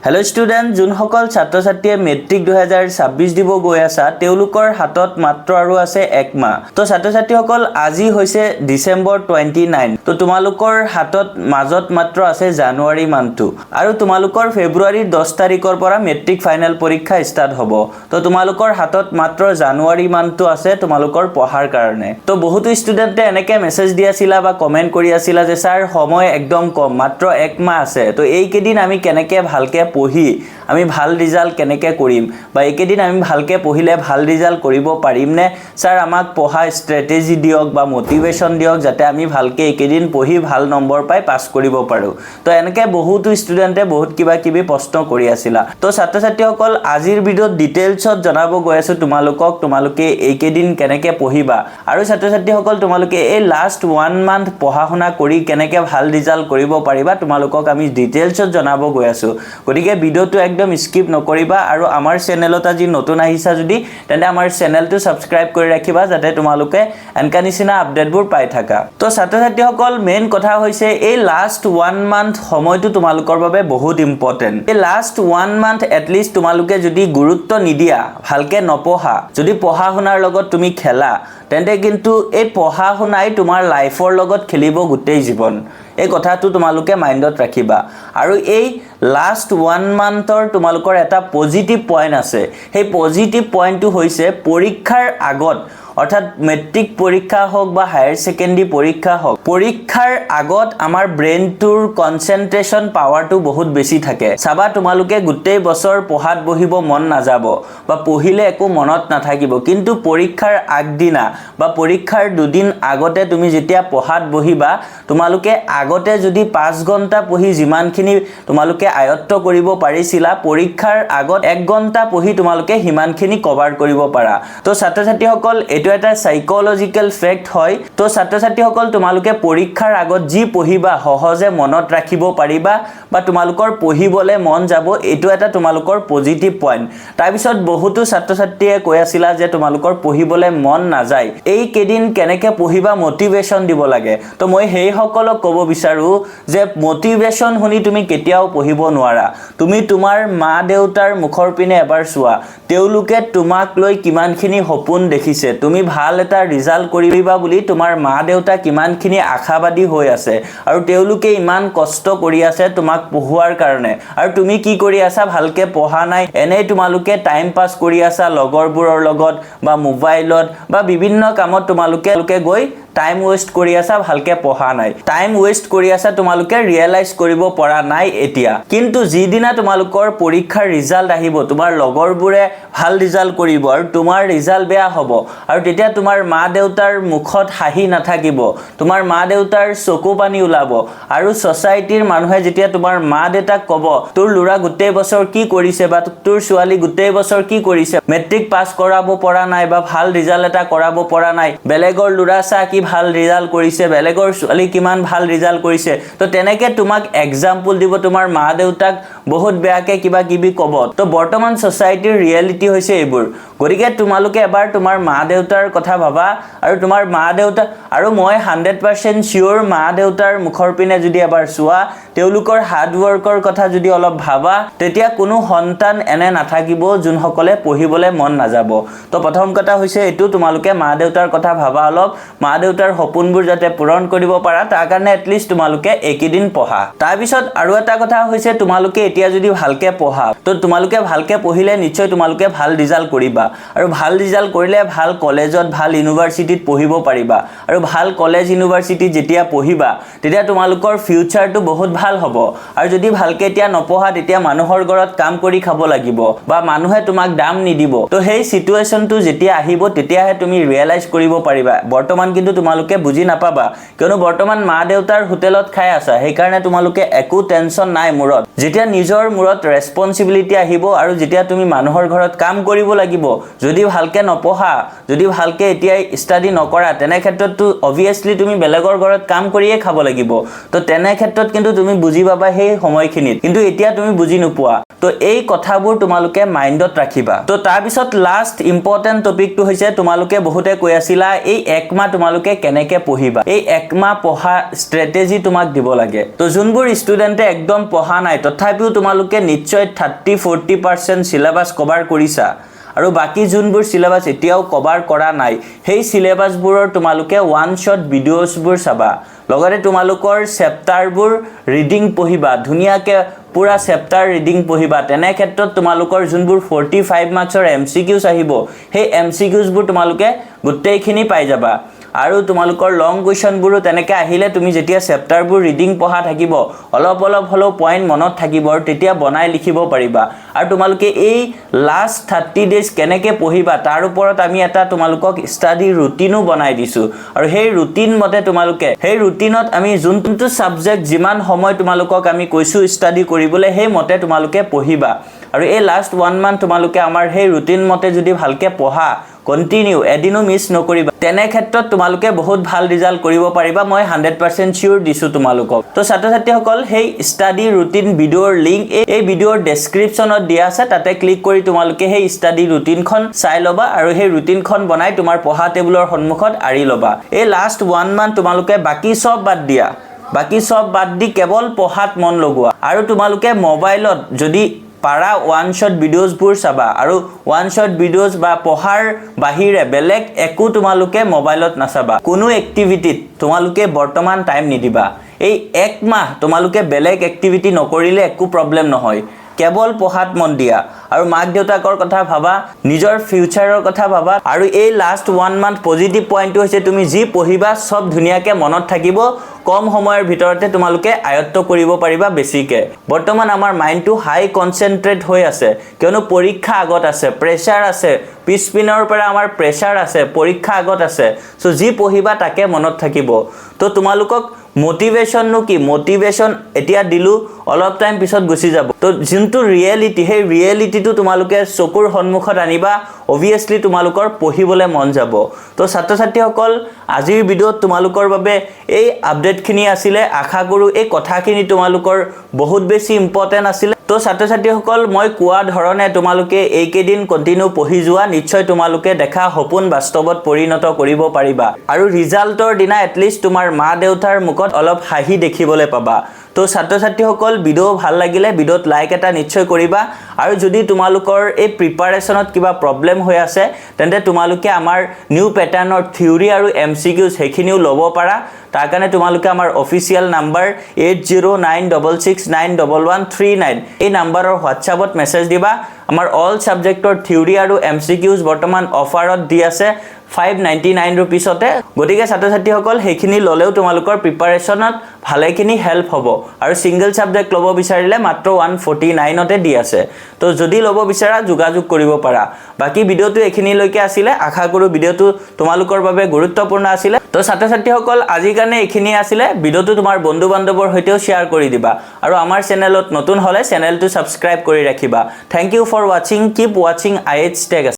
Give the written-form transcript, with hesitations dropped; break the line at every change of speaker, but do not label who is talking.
hello student যোনসকল ছাত্ৰ ছাত্ৰীয়ে মেট্ৰিক 2026 দিব গৈ আছে তেওঁলোকৰ হাতত মাত্ৰ আৰু আছে এক মাহ তো ছাত্ৰ ছাত্ৰীসকল আজি হৈছে ডিসেম্বৰ 29 তো তোমালোকৰ হাতত মাজত মাত্ৰ আছে জানুৱাৰী মাহটো আৰু তোমালোকৰ ফেব্ৰুৱাৰী 10 তাৰিখৰ পৰা মেট্ৰিক ফাইনেল পৰীক্ষা ষ্টাৰ্ট হ'ব তো তোমালোকৰ হাতত মাত্ৰ জানুৱাৰী মাহটো আছে তোমালোকৰ পঢ়াৰ কাৰণে তো বহুতো ষ্টুডেন্টে এনেকে মেছেজ দি আছিল বা কমেন্ট কৰি আছিল যে স্যাৰ সময় একদম কম মাত্ৰ এক মাহ আছে তো এই কেদিন আমি কেনেকে ভালকে পঢ়ি আমি ভাল ৰিজাল্ট কেনেকে কৰিম বা একেদিন আমি ভালকে পঢ়িলে ভাল ৰিজাল্ট কৰিব পাৰিম নে স্যাৰ আমাক পঢ়া ষ্ট্ৰেটেজি দিয়ক বা মোটিভেশন দিয়ক যাতে আমি ভালকে একেদিন পঢ়ি ভাল নম্বৰ পাই পাস কৰিব পাৰো তো এনেকে বহুতো ষ্টুডেন্টে বহুত কিবা কিবি প্ৰশ্ন কৰি আছিলা তো ছাত্ৰ ছাত্ৰীসকল আজিৰ ভিডিঅ'ত ডিটেইলছত জনাব গৈ আছো তোমালোকে একেদিন কেনেকে পঢ়িবা আৰু ছাত্ৰ ছাত্ৰীসকল তোমালোকে এই লাষ্ট 1 মান্থ পঢ়া শুনা কৰি কেনেকে ভাল ৰিজাল্ট কৰিব পাৰিবা তোমালোকক আমি ডিটেইলছত জনাব গৈ আছো গতিকে ভিডিওটো একদম স্কিপ নকৰিবা আৰু আমাৰ চেনেলত আজি নতুন আহিছা যদি তেন্তে আমাৰ চেনেলটো সাবস্ক্ৰাইব কৰি ৰাখিবা যাতে তোমালোকে এনকা নিচিনা আপডেটবোৰ পাই থাকা তো ছাত্ৰ ছাত্ৰীসকল মেইন কথা হৈছে এই লাষ্ট 1 মান্থ সময়টো তোমালোকৰ বাবে বহুত ইম্পৰ্টেন্ট এই লাষ্ট 1 মান্থ এটলিষ্ট তোমালোকে যদি গুৰুত্ব নিদিয়া ভালকে নপঢ়া যদি পঢ়া শুনাৰ লগত তুমি খেলা তেন্তে কিন্তু এই পঢ়া শুনাই তোমাৰ লাইফৰ লগত খেলিব গোটেই জীৱন এই কথাটো তোমালোকে মাইন্ডত ৰাখিবা আৰু এই লাষ্ট 1 মান্থৰ তোমালোকৰ এটা পজিটিভ পইণ্ট আছে সেই পজিটিভ পইণ্টটো হৈছে পৰীক্ষাৰ আগত অৰ্থাৎ মেট্ৰিক পৰীক্ষা হোক বা হায়াৰ সেকেন্ডাৰী পৰীক্ষা হোক পৰীক্ষাৰ আগত আমাৰ ব্ৰেইনটোৰ কনসেন্ট্ৰেশন পাৱাৰটো বহুত বেছি থাকে চাবা তোমালোকে গোটেই বছৰ পঢ়াত বহিব মন নাযাব বা পঢ়িলে একো মনত নাথাকিব কিন্তু পৰীক্ষাৰ আগদিনা বা পৰীক্ষাৰ দুদিন আগতে তুমি যেতিয়া পঢ়াত বহিবা তোমালোকে আগতে যদি 5 ঘণ্টা পঢ়ি যিমানখিনি তোমালোকে আয়ত্ত কৰিব পাৰিছিলা পৰীক্ষাৰ আগত 1 ঘণ্টা পঢ়ি তোমালোকে হিমানখিনি কভাৰ কৰিব পাৰা তো ছাত্ৰ ছাত্ৰীসকল এটা সাইকোলজিক্যাল ফ্যাক্ট হয় তো ছাত্ৰ ছাত্ৰীসকল তোমালোকে পৰীক্ষাৰ আগত যি পঢ়িবা সহজে মনত ৰাখিব পাৰিবা বা তোমালোকৰ পঢ়িবলে মন যাব এটো এটা তোমালোকৰ পজিটিভ পইণ্ট তাৰ পিছত বহুতো ছাত্ৰ ছাত্ৰীয়ে কৈ আছিলা যে তোমালোকৰ পঢ়িবলে মন নাযায় এই কেদিন কেনেকে পঢ়িবা মোটিভেশন দিব লাগে তো মই হেই সকলক ক'ব বিচাৰো যে মোটিভেশন শুনি তুমি কেতিয়াও পঢ়িব নোৱাৰা তুমি তোমাৰ মা দেউতাৰ মুখৰ পিনে এবাৰ চোৱা তেওঁলোকে তোমাক লৈ কিমানখিনি সপোন দেখিছে তুমি ভাল এটা ৰিজাল্ট কৰিবা বুলি তোমাৰ মা দেউতা কিমানখিনি আশাবাদী হৈ আছে আৰু তেওঁলোকে ইমান কষ্ট কৰি আছে তোমাক পঢ়ুৱাৰ কাৰণে আৰু তুমি কি কৰি আছা ভালকে পঢ়া নাই এনে তোমালোকে টাইম পাস কৰি আছা লগৰবোৰৰ লগত বা মোবাইলত বা বিভিন্ন কামত তোমালোকে গৈ টাইম ওয়েস্ট কৰি আছা ভালকে পঢ়া নাই টাইম ওয়েস্ট কৰি আছা তোমালোকে ৰিয়েলাইজ কৰিব পৰা নাই এতিয়া কিন্তু যিদিনা তোমালোকৰ পৰীক্ষাৰ ৰিজাল্ট আহিব তোমাৰ লগৰবোৰে ভাল ৰিজাল্ট কৰিব আৰু তোমাৰ ৰিজাল্ট বেয়া হ'ব আৰু তেতিয়া তোমাৰ মা দেউতাৰ মুখত হাঁহি নাথাকিব তোমাৰ মা দেউতাৰ চকু পানী ওলাব আৰু সোসাইটিৰ মানুহে যেতিয়া তোমাৰ মা দেউতাক ক'ব তোৰ লৰা গোটেই বছৰ কি কৰিছে বা তোৰ ছোৱালী গোটেই বছৰ কি কৰিছে মেট্ৰিক পাস কৰাব পৰা নাই বা ভাল ৰিজাল্ট এটা কৰাব পৰা নাই বেলেগৰ লৰা সা কি ভাল ৰিজাল্ট কৰিছে বেলেগৰ ছোৱালী কিমান ভাল ৰিজাল্ট কৰিছে তো তেনেকে তোমাক এক্সাম্পল দিব তোমাৰ মা দেউতাক বহুত বেয়াকে কিবা কিবি ক'ব তো বৰ্তমান সোসাইটিৰ ৰিয়েলিটি হৈছে এইবোৰ গৰিকে তোমালোকে এবাৰ তোমাৰ মা দেউতাৰ কথা ভাবা আৰু তোমাৰ মা দেউতা আৰু মই 100% শিওৰ মা দেউতাৰ মুখৰ পিনে যদি এবাৰ চোৱা তেওঁলোকৰ হাৰ্ড ওয়াৰ্কৰ কথা যদি অলপ ভাবা তেতিয়া কোনো সন্তান এনে নাথাকিব যোনসকলে পঢ়িবলে মন নাযাব তো প্ৰথম কথা হৈছে এটো তোমালোকে মা দেউতাৰ কথা ভাবা অলপ মা দেউতাৰ সপোনবোৰ যাতে পূৰণ কৰিব পাৰা তাৰ কাৰণে এটলিষ্ট তোমালোকে একেদিন পঢ়া তাৰ পিছত আৰু এটা কথা হৈছে তোমালোকে এতিয়া যদি ভালকে পঢ়া তো তোমালোকে ভালকে পঢ়িলে নিশ্চয় তোমালোকে ভাল ৰিজাল্ট কৰিবা আৰু ভাল ৰিজাল্ট কৰিলে ভাল কলেজত ভাল ইউনিভাৰ্সিটিত পঢ়িব পাৰিবা আৰু ভাল কলেজ ইউনিভাৰ্সিটি যেতিয়া পঢ়িবা তেতিয়া তোমালোকৰ ফিউচাৰটো বহুত ভাল হ'ব আৰু যদি ভালকে এতিয়া নপঢ়া তেতিয়া মানুহৰ ঘৰত কাম কৰি খাব লাগিব বা মানুহে তোমাক দাম নিদিব তো সেই সিচুৱেশনটো যেতিয়া আহিব তেতিয়াহে তুমি ৰিয়েলাইজ কৰিব পাৰিবা বৰ্তমান কিন্তু তোমালোকে বুজি নাপাবা কিয়নো বৰ্তমান মা দেউতাৰ হোটেলত খাই আছা সেই কাৰণে তোমালোকে একো টেনচন নাই মুৰত যেতিয়া নিজৰ মুৰত ৰেসপন্সিবিলিটি আহিব আৰু যেতিয়া তুমি মানুহৰ ঘৰত কাম কৰিব লাগিব যদি ভালকে নপঢ়া যদি ভালকে এতিয়া ষ্টাডি নকৰা তেনে ক্ষেত্ৰতটো obviously তুমি বেলেগৰ ঘৰত কাম কৰিয়ে খাব লাগিব তো তেনে ক্ষেত্ৰত কিন্তু তুমি বুজি পাবা সেই সময়খিনিত কিন্তু এতিয়া তুমি বুজি নোপোৱা তো এই কথাবোৰ তোমালোকে মাইন্ডত ৰাখিবা তো তাৰ পিছত লাষ্ট ইম্পৰ্টেন্ট টপিকটো হৈছে তোমালোকে বহুতে কৈ আছিলা এই এক মাহ তোমালোকে তোমালোকে কেনেকৈ পঢ়িবা এই একমাহ পঢ়া ষ্ট্ৰেটেজি তোমাক দিব লাগে তো যোনবোৰ ষ্টুডেণ্টে একদম পঢ়া নাই তথাপিও তোমালোকে নিশ্চয় 30-40% সিলেবাস কভাৰ কৰিছা আৰু বাকি যোনবোৰ সিলেবাস এতিয়াও কভাৰ কৰা নাই সেই সিলেবাসবোৰৰ তোমালোকে ওয়ান শট ভিডিঅ'ছবোৰ চাবা লগতে তোমালোকৰ চেপ্টাৰবোৰ ৰিডিং পঢ়িবা ধুনিয়াকে পুৰা চেপ্টাৰ ৰিডিং পঢ়িবা তেনে ক্ষেত্ৰত তোমালোকৰ যোনবোৰ 45 মাৰ্কছৰ এমসিকিউজ আহিব সেই এমসিকিউজবোৰ তোমালোকে গোটেইখিনি পাই যাবা আৰু তোমালোকৰ লং কোৱেশ্চনবোৰো তেনেকৈ আহিলে তুমি যেতিয়া চেপ্টাৰবোৰ ৰিডিং পঢ়া থাকিব অলপ অলপ হলো পইণ্ট মনত থাকিব আৰু তেতিয়া বনাই লিখিব পাৰিবা আৰু তোমালোকে এই লাষ্ট 30 ডেজ কেনেকৈ পঢ়িবা তাৰ ওপৰত আমি এটা তোমালোকক ষ্টাডি ৰুটিনো বনাই দিছো আৰু সেই ৰুটিন মতে তোমালোকে সেই ৰুটিনত আমি যোনটো সাবজেক্ট যিমান সময় তোমালোকক আমি কৈছো ষ্টাডি কৰিবলৈ সেই মতে তোমালোকে পঢ়িবা আৰু এই লাষ্ট 1 মান্থ তোমালোকে আমাৰ সেই ৰুটিন মতে যদি ভালকে পঢ়া কন্টিনিউ এদিনো মিস নকৰিবা তেনে ক্ষেত্ৰত তোমালোকে বহুত ভাল ৰিজাল্ট কৰিব পাৰিবা মই 100% শিওৰ দিছো তোমালোকক তো ছাত্ৰ-ছাত্ৰীসকল সেই ষ্টাডি ৰুটিন ভিডিঅ'ৰ লিংক এই ভিডিঅ'ৰ ডেসক্ৰিপচনত দিয়া আছে তাতে ক্লিক কৰি তোমালোকে সেই ষ্টাডি ৰুটিনখন চাই লবা আৰু সেই ৰুটিনখন বনাই তোমাৰ পঢ়া টেবুলৰ সন্মুখত আৰি লবা এই লাষ্ট 1 মান্থ তোমালোকে বাকি সব বাদ দি কেৱল পঢ়াত মন লগোৱা আৰু তোমালোকে মোবাইলত যদি পাৰা ওয়ান শট ভিডিঅ'ছবোৰ চাবা আৰু ওয়ান শট ভিডিঅ'ছ বা পঢ়াৰ বাহিৰে বেলেগ একো তোমালোকে মোবাইলত নাচাবা কোনো এক্টিভিটিত তোমালোকে বৰ্তমান টাইম নিদিবা এই এক মাহ তোমালোকে বেলেগ এক্টিভিটি নকৰিলে একো প্ৰবলেম নহয় কেৱল পঢ়াত মন দিয়া আৰু মাক দেউতাকৰ কথা ভাবা নিজৰ ফিউচাৰৰ কথা ভাবা আৰু এই লাষ্ট 1 মান্থ পজিটিভ পইণ্টটো হৈছে তুমি যি পঢ়িবা সব ধুনিয়াকে মনত থাকিব কম সময়ৰ ভিতৰতে তোমালোকে আয়ত্ত কৰিব পাৰিবা বেছিকে বৰ্তমান আমাৰ মাইন্ডটো হাই কনসেন্ট্ৰেট হৈ আছে কিয়নো পৰীক্ষা আগত আছে প্ৰেছাৰ আছে পিছপিনৰ পৰা আমাৰ প্ৰেছাৰ আছে পৰীক্ষা আগত আছে সো যি পঢ়িবা তাকে মনত থাকিব তো তোমালোকক মোটিভেশন নো কি মোটিভেশন এতিয়া দিলু অলপ টাইম পিছত গুছি যাব তো যোনটো ৰিয়েলিটি হে ৰিয়েলিটিটো তোমালোকে চকুৰ সন্মুখত আনিবা অবিয়াসলি তোমালোকৰ পঢ়িবলৈ মন যাব তো ছাত্ৰ-ছাত্ৰীসকল আজিৰ ভিডিঅ'ত তোমালোকৰ বাবে এই আপডেটখিনি আছিল আশা কৰো এই কথাখিনি তোমালোকৰ বহুত বেছি ইম্পৰ্টেন্ট আছিল তো ছাত্ৰ-ছাত্ৰীসকল মই কোৱা ধৰণে তোমালোকে এইকেদিন কন্টিনিউ পঢ়ি যোৱা নিশ্চয় তোমালোকে দেখা সপোন বাস্তৱত পৰিণত কৰিব পাৰিবা আৰু ৰিজাল্টৰ দিনা এটলিষ্ট তোমাৰ মা দেউতাৰ মুখত অলপ হাঁহি দেখিবলৈ পাবা তো ছাত্ৰ-ছাত্ৰীসকল ভিডিও ভাল লাগিলে ভিডিওত লাইক এটা নিশ্চয় কৰিবা আৰু যদি তোমালোকৰ এই প্ৰিপাৰেচনত কিবা প্ৰবলেম হৈ আছে তেন্তে তোমালোকে আমাৰ নিউ প্যাটাৰ্নৰ থিওৰি আৰু এমসিকিউজ হেখিনিও ল'ব পাৰা তাৰ কাৰণে তোমালোকে আমাৰ অফিচিয়েল নাম্বাৰ 8096691139 এই নাম্বাৰৰ হোৱাটছআপত মেছেজ দিবা আমাৰ অল সাবজেক্টৰ থিওৰি আৰু এমসিকিউজ বৰ্তমান অফাৰত দি আছে 599 रुपीसতে গটিকে ছাত্ৰ-ছাত্ৰীসকল হেখিনি ললেও তোমালোকৰ প্ৰিপাৰেচনত ভালেখিনি হেল্প হ'ব আৰু সিঙ্গেল সাবজেক্ট লব বিচাৰিলে মাত্ৰ 149 তে দি আছে তো যদি লব বিচাৰা যোগাযোগ কৰিব পাৰা বাকি ভিডিওটো এখিনি লৈকে আছিল আশা কৰো ভিডিওটো তোমালোকৰ বাবে গুৰুত্বপূৰ্ণ আছিল তো ছাত্ৰ-ছাত্ৰীসকল আজি কাৰণে এখিনি আছিল ভিডিওটো তোমাৰ বন্ধু বান্ধৱৰ হৈতেও শেয়াৰ কৰি দিবা আৰু আমাৰ চেনেলত নতুন হলে চেনেলটো সাবস্ক্ৰাইব কৰি ৰাখিবা thank you for watching keep watching IH tech